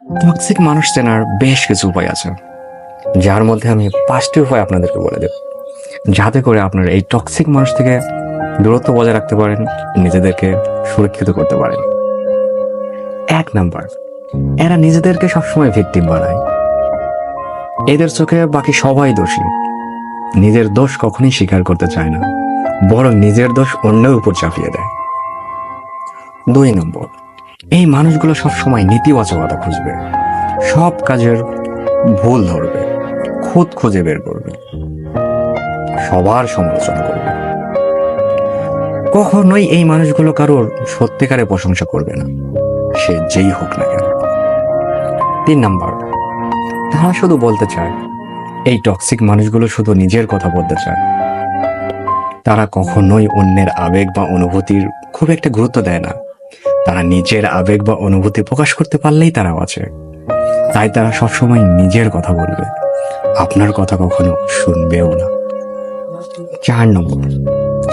Toxic মানুষ চেনার বেশ কিছু উপায় আছে, যার মধ্যে আমি 5টি উপায় আপনাদেরকে বলে দেব, যাতে করে আপনারা এই টক্সিক মানুষ থেকে দূরত্ব বজায় রাখতে পারেন, নিজেদেরকে সুরক্ষিত করতে পারেন। 1 নাম্বার, এরা নিজেদেরকে সবসময় ভিকটিম বানায়। এদের চোখে বাকি সবাই দোষী। নিজের দোষ কখনোই স্বীকার করতে চায় না, বরং নিজের দোষ অন্যের উপর চাপিয়ে দেয়। 2 নম্বর, এই মানুষগুলো সবসময় নেতিবাচকতা খুঁজবে, সব কাজের ভুল ধরবে, খুঁত খুঁজে বের করবে, সবার সমালোচনা করবে। কখনোই এই মানুষগুলো কারোর সত্যিকারে প্রশংসা করবে না, সে যেই হোক না কেন। 3 নাম্বার, তারা শুধু বলতে চায়। এই টক্সিক মানুষগুলো শুধু নিজের কথা বলতে চায়। তারা কখনোই অন্যের আবেগ বা অনুভূতির খুব একটা গুরুত্ব দেয় না। তারা নিজের আবেগ বা অনুভূতি প্রকাশ করতে পারলেই তারা আছে। তাই তারা সবসময় নিজের কথা বলবে, আপনার কথা কখনো শুনবেও না। 4 নম্বর,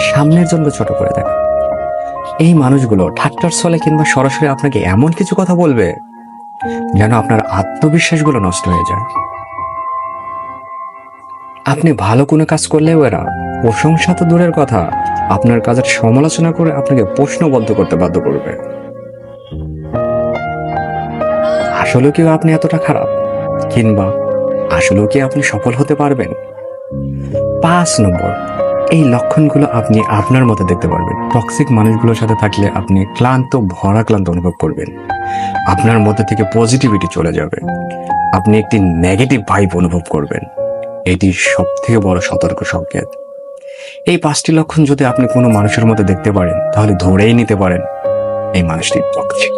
সামনের জন্য ছোট করে দেখা। এই মানুষগুলো ঠাট্টার ছলে কিংবা সরাসরি আপনাকে এমন কিছু কথা বলবে যেন আপনার আত্মবিশ্বাসগুলো নষ্ট হয়ে যায়। আপনি ভালো কোনো কাজ করলেও এরা প্রশংসা তো দূরের কথা, আপনার কাজের সমালোচনা করে আপনাকে প্রশ্নবদ্ধ করতে বাধ্য করবে। আসলে কি আপনি এতটা খারাপ, কিংবা আসলেও কি আপনি সফল হতে পারবেন? 5 নম্বর, এই লক্ষণগুলো আপনি আপনার মধ্যে দেখতে পারবেন। টক্সিক মানুষগুলোর সাথে থাকলে আপনি ক্লান্ত, ভরাক্লান্ত অনুভব করবেন। আপনার মধ্যে থেকে পজিটিভিটি চলে যাবে, আপনি একটি নেগেটিভ ভাইব অনুভব করবেন। এটি সব থেকে বড় সতর্ক সংকেত। এই 5টি লক্ষণ যদি আপনি কোনো মানুষের মধ্যে দেখতে পারেন, তাহলে ধরেই নিতে পারেন এই মানুষটি টক্সিক।